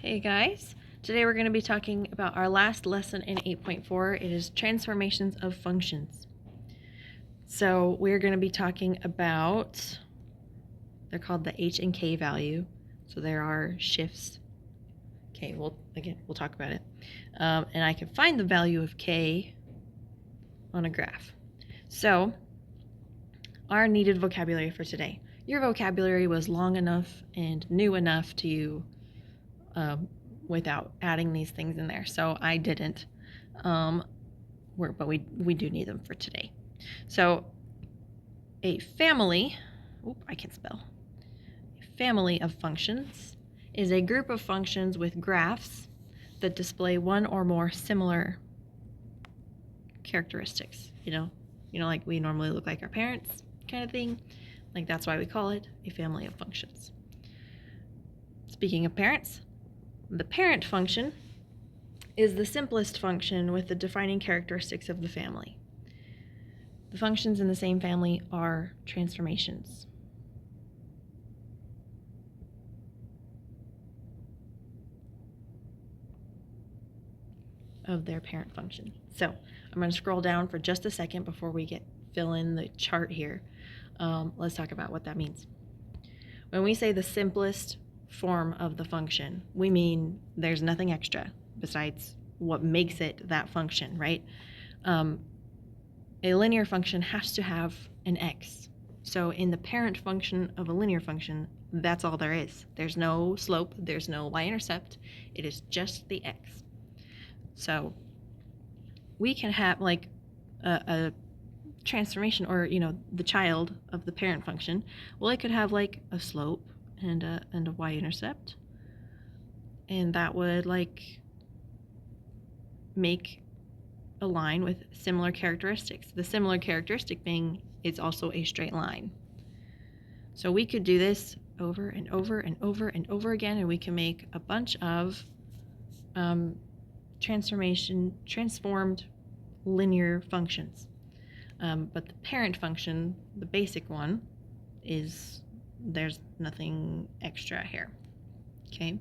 Hey guys, today we're going to be talking about our last lesson in 8.4. It is Transformations of Functions. So we're going to be talking about, they're called the H and K value. So there are shifts. Okay, we'll talk about it. And I can find the value of K on a graph. So our needed vocabulary for today. Your vocabulary was long enough and new enough to without adding these things in there. So I didn't, but we do need them for today. So a family, I can't spell. A family of functions is a group of functions with graphs that display one or more similar characteristics. You know, like we normally look like our parents kind of thing. Like that's why we call it a family of functions. Speaking of parents, the parent function is the simplest function with the defining characteristics of the family. The functions in the same family are transformations. Of their parent function. So I'm going to scroll down for just a second before we fill in the chart here. Let's talk about what that means. When we say the simplest form of the function, we mean there's nothing extra besides what makes it that function, right? A linear function has to have an x. So in the parent function of a linear function, that's all there is. There's no slope, there's no y-intercept, it is just the x. So we can have like a transformation, or the child of the parent function. Well, it could have like a slope and a y-intercept, and that would like make a line with similar characteristics. The similar characteristic being it's also a straight line. So we could do this over and over and over and over again, and we can make a bunch of transformed linear functions. But the parent function, the basic one, is there's nothing extra here. Okay.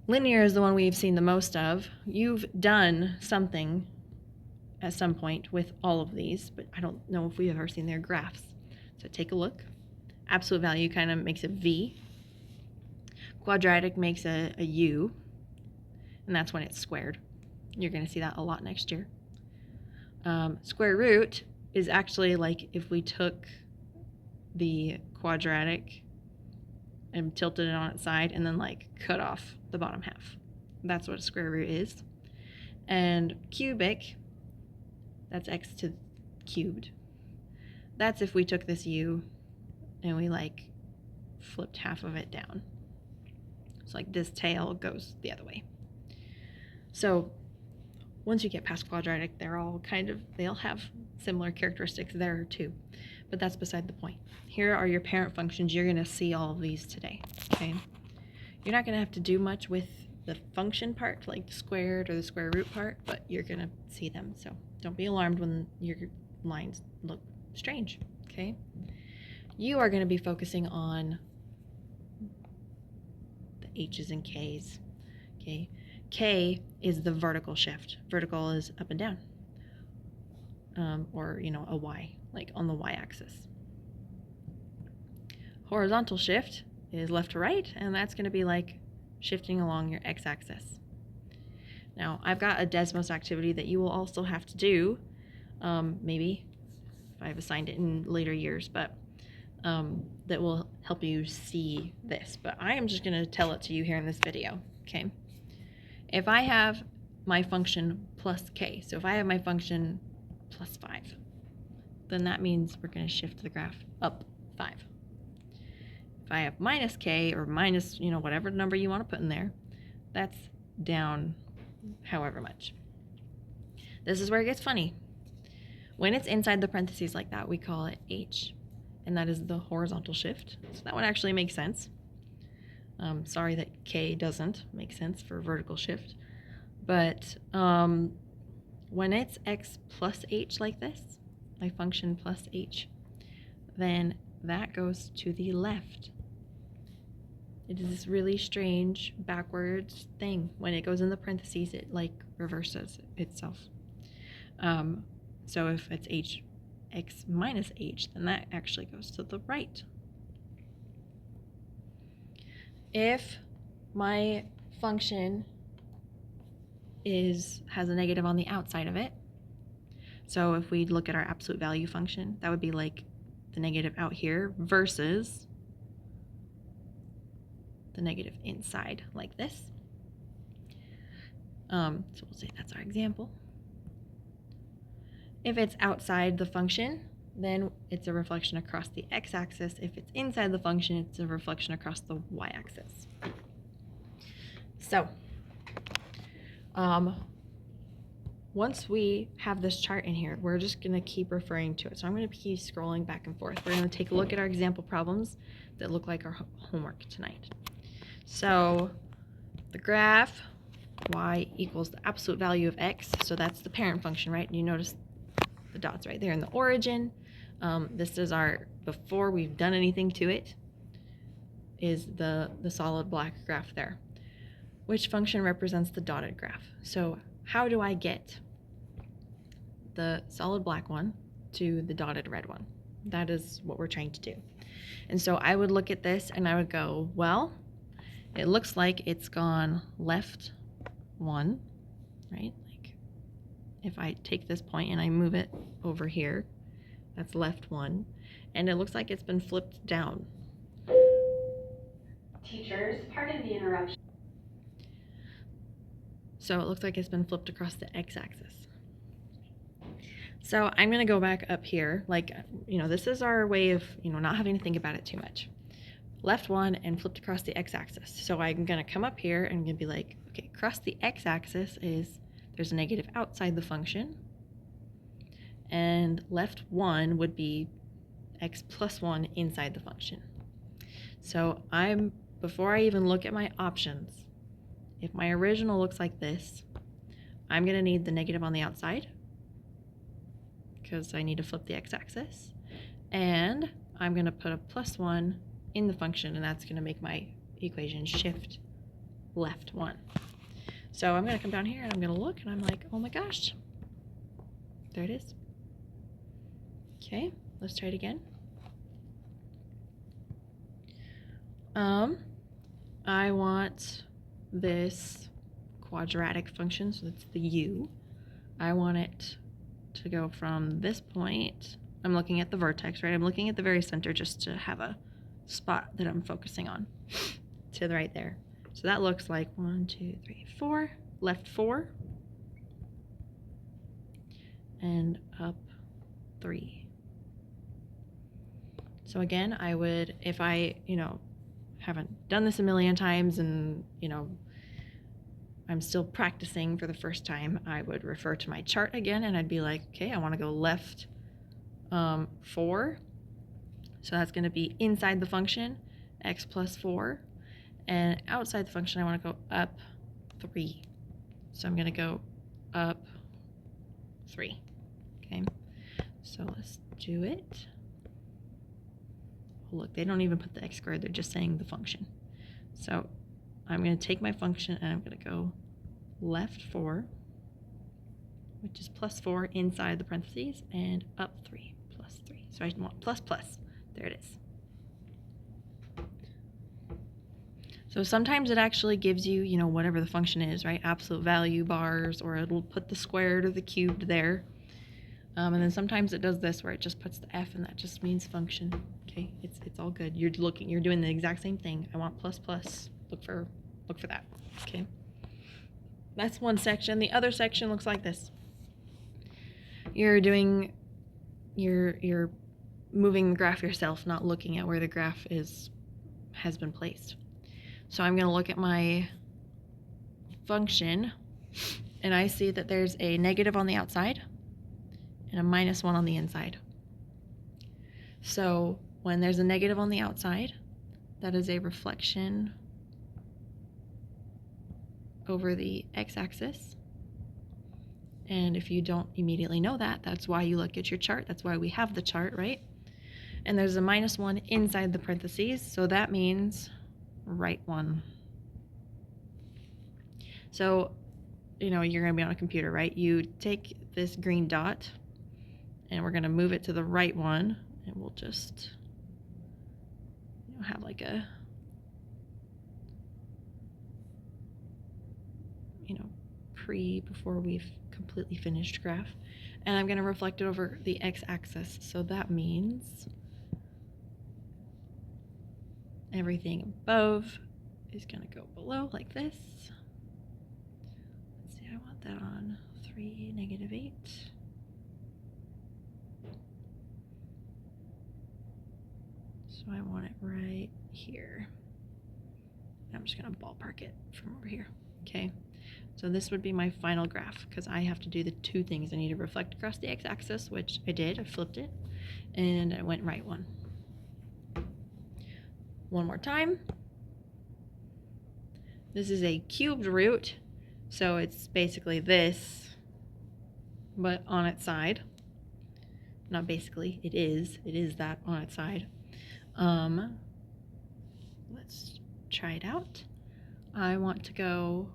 Linear is the one we've seen the most of. You've done something at some point with all of these, but I don't know if we've ever seen their graphs. So take a look. Absolute value kind of makes a V. Quadratic makes a U, and that's when it's squared. You're going to see that a lot next year. Square root is actually like if we took the quadratic and tilted it on its side and then like cut off the bottom half. That's what a square root is. And cubic, that's x to cubed. That's if we took this u and we like flipped half of it down. So like this tail goes the other way. So once you get past quadratic, they'll have similar characteristics there too. But that's beside the point. Here are your parent functions. You're going to see all of these today, okay? You're not going to have to do much with the function part, like the squared or the square root part, but you're going to see them. So don't be alarmed when your lines look strange, okay? You are going to be focusing on the H's and K's, okay? K is the vertical shift. Vertical is up and down, or a Y, like on the y-axis. Horizontal shift is left to right, and that's going to be like shifting along your x-axis. Now, I've got a Desmos activity that you will also have to do, maybe if I've assigned it in later years, but that will help you see this. But I am just going to tell it to you here in this video, okay? If I have my function plus k, so if I have my function plus 5, then that means we're going to shift the graph up 5. If I have minus k, or minus, whatever number you want to put in there, that's down however much. This is where it gets funny. When it's inside the parentheses like that, we call it h, and that is the horizontal shift. So that one actually makes sense. Sorry that k doesn't make sense for vertical shift. But when it's x plus h like this, my function plus h, then that goes to the left. It is this really strange backwards thing. When it goes in the parentheses, it like reverses itself. So if it's x minus h, then that actually goes to the right. If my function has a negative on the outside of it, so if we look at our absolute value function, that would be like the negative out here versus the negative inside, like this. So we'll say that's our example. If it's outside the function, then it's a reflection across the x-axis. If it's inside the function, it's a reflection across the y-axis. So once we have this chart in here, we're just going to keep referring to it. So I'm going to keep scrolling back and forth. We're going to take a look at our example problems that look like our homework tonight. So the graph y equals the absolute value of x. So that's the parent function, right? And you notice the dots right there in the origin. This is our, before we've done anything to it, is the solid black graph there. Which function represents the dotted graph? So how do I get the solid black one to the dotted red one? That is what we're trying to do. And so I would look at this and I would go, well, it looks like it's gone left one, right? Like if I take this point and I move it over here, that's left one. And it looks like it's been flipped down. Teachers, pardon the interruption. So it looks like it's been flipped across the x-axis. So I'm going to go back up here. Like, this is our way of, not having to think about it too much. Left one and flipped across the x-axis. So I'm going to come up here and I'm going to be like, okay, across the x-axis there's a negative outside the function. And left one would be x plus 1 inside the function. So before I even look at my options, if my original looks like this, I'm going to need the negative on the outside because I need to flip the x-axis. And I'm going to put a plus 1 in the function, and that's going to make my equation shift left 1. So I'm going to come down here and I'm going to look and I'm like, oh my gosh, there it is. Okay, let's try it again. I want this quadratic function, so that's the u. I want it to go from this point. I'm looking at the vertex, right? I'm looking at the very center just to have a spot that I'm focusing on to the right there. So that looks like 1, 2, 3, 4, left 4, and up 3. So again, I would, if I, haven't done this a million times and, I'm still practicing for the first time, I would refer to my chart again and I'd be like, okay, I want to go left 4. So that's going to be inside the function, x plus 4. And outside the function, I want to go up 3. So I'm going to go up 3. Okay, so let's do it. Oh, look, they don't even put the x squared, they're just saying the function. So I'm going to take my function and I'm going to go left 4, which is plus 4 inside the parentheses, and up 3, plus 3. So I want plus plus. There it is. So sometimes it actually gives you, whatever the function is, right? Absolute value bars, or it'll put the squared or the cubed there. And then sometimes it does this where it just puts the f and that just means function. Okay, it's all good. You're doing the exact same thing. I want plus plus. Look for that. Okay. That's one section. The other section looks like this. You're moving the graph yourself, not looking at where the graph has been placed. So I'm going to look at my function and I see that there's a negative on the outside and a minus 1 on the inside. So when there's a negative on the outside, that is a reflection over the x-axis. And if you don't immediately know that, that's why you look at your chart. That's why we have the chart, right? And there's a minus 1 inside the parentheses. So that means right one. So, you're going to be on a computer, right? You take this green dot and we're going to move it to the right one, and we'll just have like a before we've completely finished graph, and I'm going to reflect it over the x-axis. So that means everything above is going to go below like this. Let's see, I want that on 3, -8. So I want it right here. I'm just going to ballpark it from over here. Okay, so this would be my final graph, because I have to do the two things. I need to reflect across the x-axis, which I did. I flipped it, and I went right one. One more time. This is a cubed root, so it's basically this, but on its side. Not basically, it is that on its side. Let's try it out. I want to go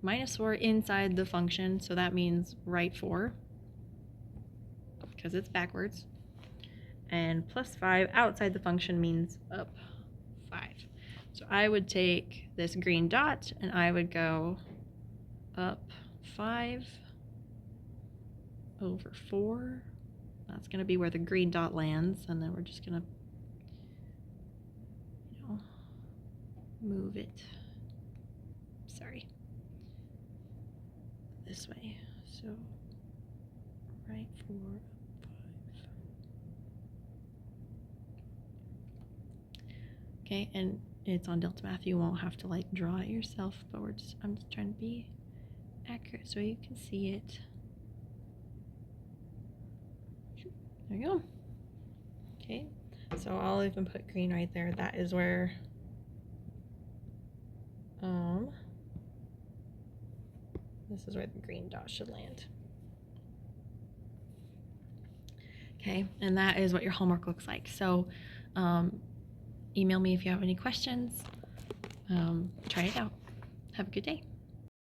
-4 inside the function, so that means right 4, because it's backwards. And +5 outside the function means up 5. So I would take this green dot and I would go up 5 over 4. That's going to be where the green dot lands, and then we're just going to move it, this way. So right 4, up 5. Okay, and it's on Delta Math. You won't have to like draw it yourself, but I'm just trying to be accurate so you can see it. There you go. Okay, so I'll even put green right there. That is where this is where the green dot should land. Okay, and that is what your homework looks like. So email me if you have any questions. Try it out. Have a good day.